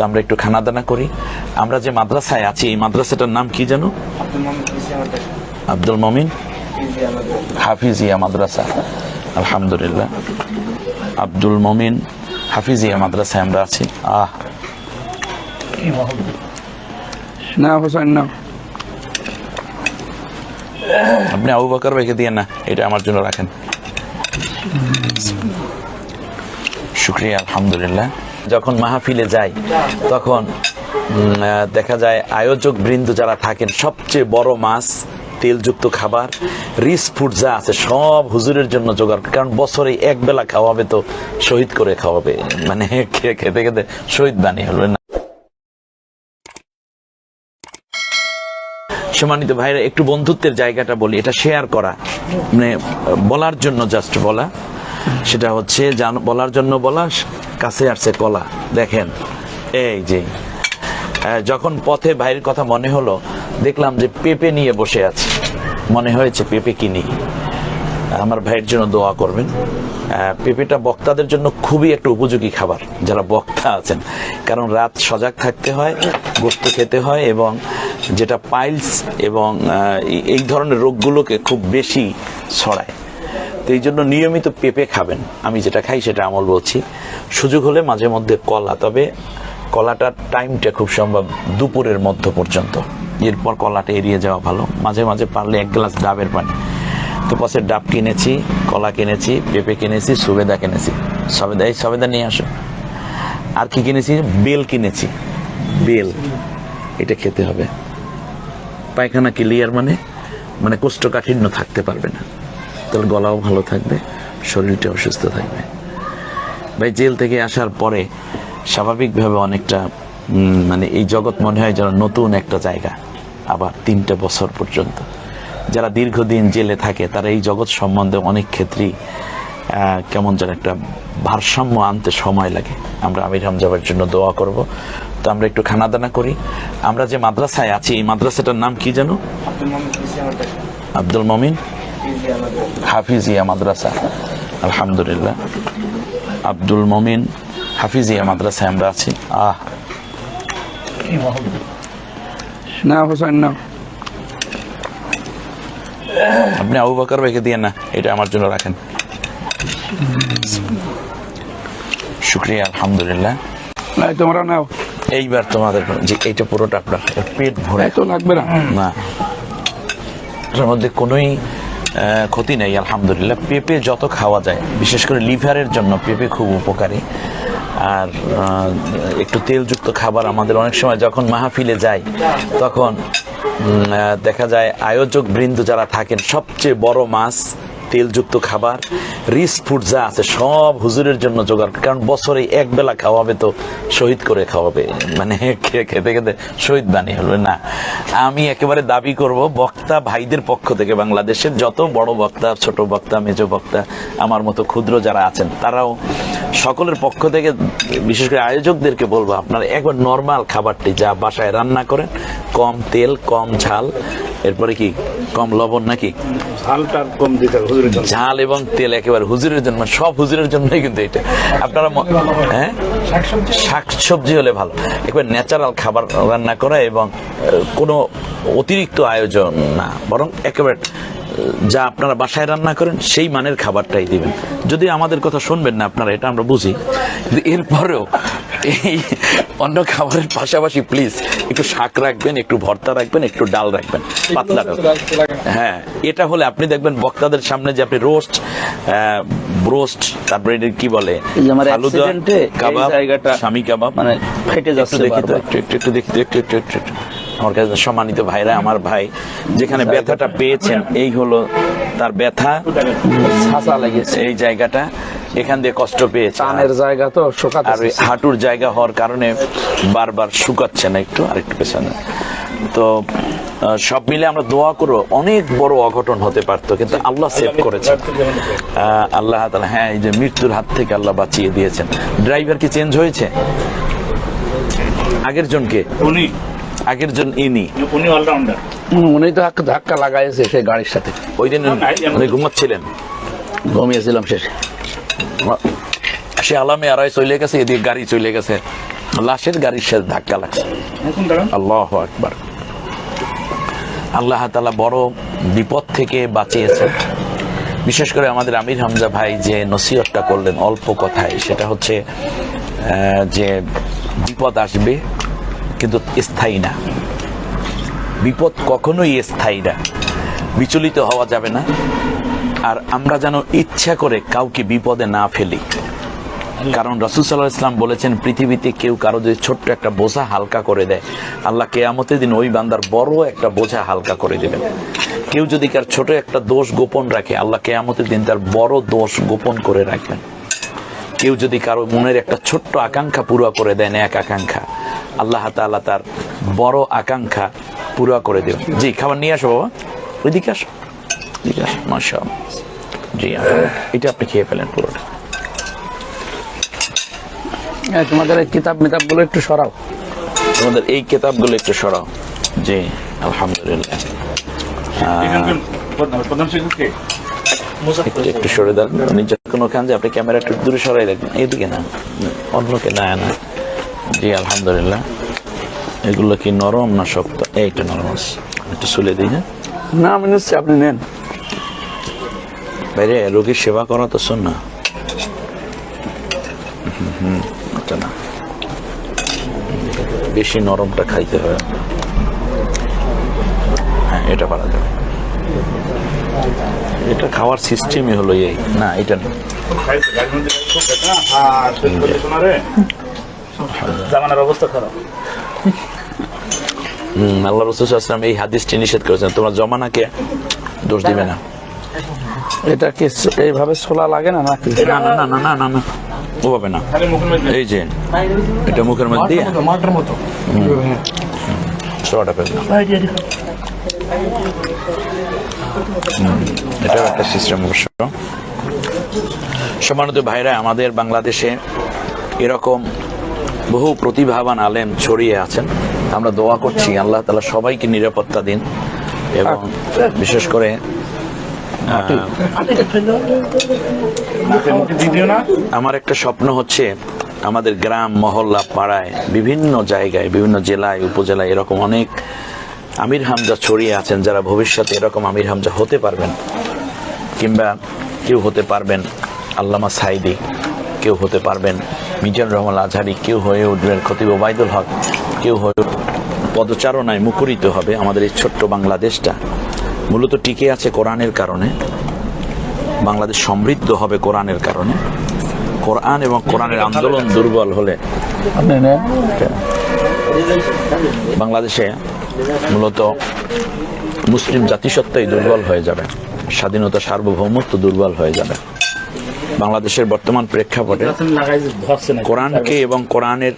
তো আমরা একটু খানা দানা করি। আমরা যে মাদ্রাসায় আছি এই মাদ্রাসাটার নাম কি জানো? আব্দুল মমিন হাফিজিয়া মাদ্রাসা। আলহামদুলিল্লাহ, আব্দুল মমিন হাফিজিয়া মাদ্রাসায় আমরা আছি। না হোসেন না, আপনি আবু বকর ভাইকে দিয়ে না, এটা আমার জন্য রাখেন। শুকরিয়া, আলহামদুলিল্লাহ। যখন মাহফিলে যাই তখন দেখা যায় আয়োজক বৃন্দ যারা থাকেন সবচেয়ে বড় মাছ, তেলযুক্ত খাবার, রিচ ফুড যা আছে সব হুজুরের জন্য জোগাড়, কারণ বছরে এক বেলা খাওয়াবে তো শহীদ করে খাওয়াবে, মানে খেতে খেতে শহীদ বানিয়ে হলো না। সম্মানিত ভাইরা, একটু বন্ধুত্বের জায়গাটা বলি, এটা শেয়ার করা, মানে বলার জন্য জাস্ট বলা, সেটা হচ্ছে বলার জন্য বলা, কাছে আসছে কলা। দেখেন এই যে যখন পথে ভাইয়ের কথা মনে হলো, দেখলাম যে পেঁপে নিয়ে বসে আছে, মনে হয়েছে পেঁপে কিনি। আমার ভাইয়ের জন্য দোয়া করবেন। পেঁপেটা বক্তাদের জন্য খুবই একটা উপযোগী খাবার, যারা বক্তা আছেন, কারণ রাত সজাগ থাকতে হয়, গোশত খেতে হয়, এবং যেটা পাইলস এবং এই ধরনের রোগগুলোকে খুব বেশি ছড়ায়। তো এই জন্য নিয়মিত পেঁপে খাবেন। আমি যেটা খাই সেটা আমল বলছি। সুযোগ হলে মাঝে মধ্যে কলা, তবে কলাটার টাইমটা খুব সম্ভব দুপুরের মধ্য পর্যন্ত, এরপর কলাটা এড়িয়ে যাওয়া ভালো। মাঝে মাঝে পারলে এক গ্লাস ডাবের পানি। তো পাশে ডাব কিনেছি, কলা কিনেছি, পেঁপে কিনেছি, সুবেদা কিনেছি। সবেদা নিয়ে আসো। আর কি কিনেছি? বেল কিনেছি, বেল। এটা খেতে হবে। পায়খানা ক্লিয়ার, মানে কোষ্ঠকাঠিন্য থাকতে পারবে না, তাহলে গলাও ভালো থাকবে, শরীরটাও সুস্থ থাকবে। ভাই জেল থেকে আসার পরে স্বাভাবিকভাবে অনেকটা মানে এই জগৎ মনে হয় যেন নতুন একটা জায়গা। আবার 3টা বছর পর্যন্ত যারা দীর্ঘদিন জেলে থাকে তারা এই জগৎ সম্বন্ধে অনেক ক্ষেত্রেই কেমন যেন একটা ভারসাম্য আনতে সময় লাগে। আমরা আমির হামজার জন্য দোয়া করব। তো আমরা একটু খানা দানা করি। আমরা যে মাদ্রাসায় আছি এই মাদ্রাসাটার নাম কি জানো? আব্দুল মমিন হাফিজিয়া মাদ্রাসা। আলহামদুলিল্লাহ, আব্দুল মমিন হাফিজিয়া মাদ্রাসায় আমরা আছি। না হোসেন না, আপনি আবু বকর ভাইকে দিয়ে না, এটা আমার জন্য রাখেন। শুকরিয়া, আলহামদুলিল্লাহ। তোমরা নাও। এইবার তোমাদের যে এইটা পুরোটা আপনার পেট ভরে তো লাগবে না, না, এর মধ্যে কোনোই ক্ষতি নেই আলহামদুলিল্লাহ। পেঁপে যত খাওয়া যায়, বিশেষ করে লিভারের জন্য পেঁপে খুব উপকারী। আর একটু তেলযুক্ত খাবার আমাদের অনেক সময় যখন মাহফিলে যাই তখন দেখা যায় আয়োজক বৃন্দ যারা থাকেন সবচেয়ে বড় মাছ, তেলযুক্ত খাবার, রিচ ফুড যা আছে সব হুজুরের জন্য জোগাড়, কারণ বছরে এক বেলা খাওয়াবে তো শহীদ করে খাওয়াবে, মানে খেতে খেতে শহীদ বানিয়ে হলো না। আমি একেবারে দাবি করব বক্তা ভাইদের পক্ষ থেকে, বাংলাদেশের যত বড় বক্তা, ছোট বক্তা, মেজ বক্তা, আমার মতো ক্ষুদ্র যারা আছেন, তারাও সকলের পক্ষ থেকে বিশেষ করে আয়োজকদেরকে বলবো, আপনারা একবার নর্মাল খাবারটি যা বাসায় রান্না করেন, কম তেল, কম ঝাল, এরপরে কি কম লবণ, নাকি ঝাল এবং তেল একেবারে হুজুরের জন্য, সব হুজুরের জন্যই কিন্তু এটা। আপনারা হ্যাঁ, শাকসবজি হলে ভালো, একবার ন্যাচারাল খাবার রান্না করা এবং কোনো অতিরিক্ত আয়োজন না, বরং একেবারে যা আপনারা বাসায় রান্না করেন সেই মানের খাবারটাই দিবেন। যদি আমাদের কথা শুনবেন না আপনারা, এটা আমরা বুঝি, কিন্তু এরপরেও এই অন্য খাবারের পাশাপাশি প্লিজ একটু শাক রাখবেন, একটু ভর্তা রাখবেন, একটু ডাল রাখবেন, পাতলা ডাল। হ্যাঁ, এটা হলে আপনি দেখবেন বক্তাদের সামনে যে আপনি ব্রোস্ট, তারপরে কি বলে কাবাব, স্বামী কাবাব, মানে ফেটে যাচ্ছে। দেখি তো একটু দেখি তো একটু আমার কাছে। সম্মানিত ভাইরা, আমার ভাই যেখানে ব্যথাটা পেয়েছেন এই হলো তার ব্যথা, এই জায়গাটা, এখান দিয়ে কষ্ট পেয়েছে, কানের জায়গা তো শুকাচ্ছে, আর হাঁটুর জায়গা হওয়ার কারণে বারবার শুকাচ্ছে না, একটু পেছনে। তো সব মিলে আমরা দোয়া করব, অনেক বড় অঘটন হতে পারতো, কিন্তু আল্লাহ সেভ করেছেন। আল্লাহ তাআলা, হ্যাঁ, এই যে মৃত্যুর হাত থেকে আল্লাহ বাঁচিয়ে দিয়েছেন। ড্রাইভার কি চেঞ্জ হয়েছে? আগের জনকে আগের জন উনি অলরাউন্ডার, উনি তো ধাক্কা লাগাইছে সেই গাড়ির সাথে। ওই দিন উনি ঘুমাচ্ছিলেন, ঘুমিয়েছিলাম শেষে, সে আলামে আড়াই চলে গেছে, এদিকে গাড়ি চলে গেছে লাশের গাড়ির সাথে ধাক্কা লাগছে। আল্লাহু আকবার। আল্লাহ তাআলা বড় বিপদ থেকে বাঁচিয়েছেন। বিশেষ করে আমাদের আমির হামজা ভাই যে নসিহতটা করলেন অল্প কথায়, সেটা হচ্ছে যে বিপদ আসবে কিন্তু স্থায়ী না। বিপদ কখনোই স্থায়ী না, বিচলিত হওয়া যাবে না। আর আমরা যেন ইচ্ছা করে কাউকে বিপদে না ফেলি, কারণ রাসূল সাল্লাল্লাহু আলাইহি ওয়াসাল্লাম বলেছেন পৃথিবীতে কেউ কারো যদি ছোট্ট একটা বোঝা হালকা করে দেয়, আল্লাহ কিয়ামতের দিন ওই বান্দার বড় একটা বোঝা হালকা করে দেবেন। কেউ যদি কার ছোট একটা দোষ গোপন রাখে, আল্লাহ কিয়ামতের দিন তার বড় দোষ গোপন করে রাখবেন। কেউ যদি কারো মনের একটা ছোট্ট আকাঙ্ক্ষা পুরো করে দেন, এক আকাঙ্ক্ষা, আল্লাহ তাআলা তার বড় আকাঙ্ক্ষা পুরো করে দেবেন। জি, খাবার নিয়ে আসো বাবা, ওইদিকে আসো, এদিকে আসো। মাশাআল্লাহ। জি, এটা আপনি খেয়ে ফেলেন পুরোটা। তোমাদের এই কিতাব মিতাবগুলো একটু সরাও, তোমাদের এই কিতাবগুলো একটু সরাও। জি, আলহামদুলিল্লাহ। একটু সরে দেন, উনি যখন ওখান যে আপনি ক্যামেরা একটু দূরে সরাই রাখবেন, এইদিকে না, অন্যকে না না। জি, আলহামদুলিল্লাহ। এগুলো কি নরম না শক্ত? এইটা নরম আছে, একটু সুলে দিই। হ্যাঁ না আমি নিচ্ছি, আপনি নেন। বাইরে রোগীর সেবা করা তো শোন না। এটা না, বেশি নরমটা খাইতে হয়। হ্যাঁ, এটা পারা যাবে। এটা খাওয়ার সিস্টেমই হলো এই না, এটা না। জামানার অবস্থা খারাপ। আল্লাহ রাসূল সাল্লাল্লাহু আলাইহি ওয়াসাল্লাম এই হাদিসটি নিষেধ করেছেন, তোমরা জমানাকে দোষ দিবে না। এটা কি এইভাবে ছোলা লাগে না নাকি? না না না না না না, ওভাবে না। এই যে এটা মুখের মধ্যে মাটার মতো ছোলাটা ফেল না। এটাও একটা সিস্টেম অবশ্য। সম্মানিত ভাইরা, আমাদের বাংলাদেশে এরকম বহু প্রতিভাবান আলেম ছড়িয়ে আছেন। আমরা দোয়া করছি আল্লাহ তাআলা সবাইকে নিরাপত্তা দিন, এবং বিশেষ করে আমার একটা স্বপ্ন হচ্ছে আমাদের গ্রাম মহল্লা পাড়ায় বিভিন্ন জায়গায় বিভিন্ন জেলায় উপজেলায় এরকম অনেক আমির হামজা ছড়িয়ে আছেন, যারা ভবিষ্যতে এরকম আমির হামজা হতে পারবেন, কিংবা কেউ হতে পারবেন আল্লামা সাইদি, কেউ হতে পারবেন মিজানুর রহমান আজহারি, কেউ হয়ে উঠবেন খতিব ওবায়দুল হক, কেউ হয়ে পদচারণায় মুখরিত হবে। আমাদের এই ছোট্ট বাংলাদেশটা মূলত টিকে আছে কোরআনের কারণে। বাংলাদেশ সমৃদ্ধ হবে কোরআনের কারণে। কোরআন এবং কোরআনের আন্দোলন দুর্বল হলে বাংলাদেশে মূলত মুসলিম জাতিসত্তাই দুর্বল হয়ে যাবে, স্বাধীনতা সার্বভৌমত্ব দুর্বল হয়ে যাবে। বাংলাদেশের বর্তমান প্রেক্ষাপটে কোরআনকে এবং কোরআনের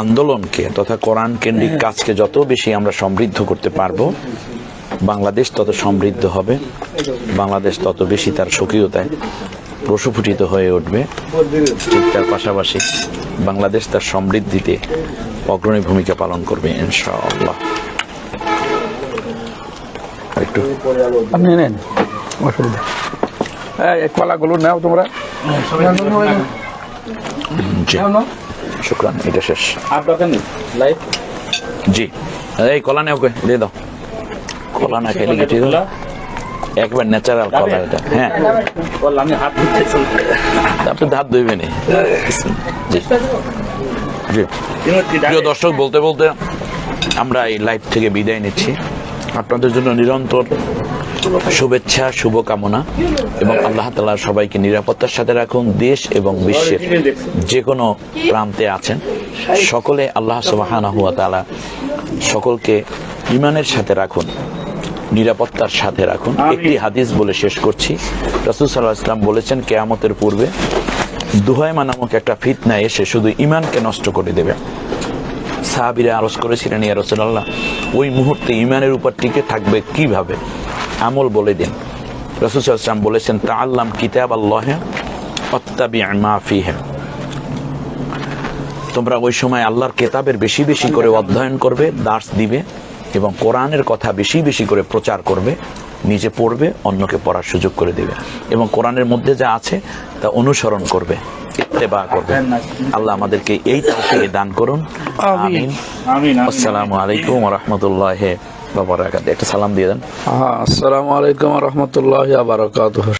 আন্দোলনকে তথা কোরআন কেন্দ্রিক কাজকে যত বেশি আমরা সমৃদ্ধ করতে পারবো, বাংলাদেশ তত সমৃদ্ধ হবে, বাংলাদেশ তত বেশি তার স্বকীয়তায় প্রস্ফুটিত হয়ে উঠবে। ঠিক তার পাশাপাশি বাংলাদেশ তার সমৃদ্ধিতে অগ্রণী ভূমিকা পালন করবে ইনশাআল্লাহ। একটু আপনি নেন, অসুবিধা। এই কলাগুলো নাও তোমরা। জি, শুকরান। এটা শেষ। জি, এই কলা নেও, দিয়ে দাও। কলা না খেলে ঠিক হলো, একবার ন্যাচারাল কলা এটা। হ্যাঁ, আপনি ধাপ ধুইবেন। জি জি, প্রিয় দর্শক, বলতে বলতে আমরা এই লাইভ থেকে বিদায় নিচ্ছি। আপনাদের জন্য নিরন্তর শুভেচ্ছা, শুভকামনা, এবং আল্লাহ তাআলা সবাইকে নিরাপত্তার সাথে রাখুন। দেশ এবং বিশ্বের যে কোনো প্রান্তে আছেন সকলে আল্লাহ সুবহানাহু ওয়া তাআলা সকলকে ঈমানের সাথে রাখুন, নিরাপত্তার সাথে রাখুন। একটি হাদিস বলে শেষ করছি। রাসূল সাল্লাল্লাহু আলাইহি ওয়াসাল্লাম বলেছেন, কিয়ামতের পূর্বে দুহাইমা নামক একটা ফিতনা এসে শুধু ঈমানকে নষ্ট করে দেবে। সাহাবীরা আরজ করেছিলেন, ইয়া রাসূলুল্লাহ, ওই মুহূর্তে ঈমানের উপর টিকে থাকবে কিভাবে? আমল বলে দিন। রাসূল সাল্লাল্লাহু আলাইহি ওয়াসাল্লাম বলেছেন, তাআল্লাম কিতাবাল্লাহ ওয়াত্তাবি' মা ফীহি। তোমরা ওই সময় আল্লাহর কিতাবের বেশি বেশি করে অধ্যয়ন করবে, দার্স দিবে, এবং কোরআনের কথা বেশি বেশি করে প্রচার করবে, নিজে পড়বে, অন্যকে পড়ার সুযোগ করে দেবে, এবং কোরআনের মধ্যে যা আছে তা অনুসরণ করবে। ইত্তেবা করব। আল্লাহ আমাদেরকে এই তৌফিক দান করুন, আমিন। আমিন। আসসালামু আলাইকুম ওয়া রাহমাতুল্লাহি ওয়া বারাকাতুহু। একটা সালাম দিয়ে দেন। আসসালামু আলাইকুম রহমতুল্লাহ বারাকাতুহু।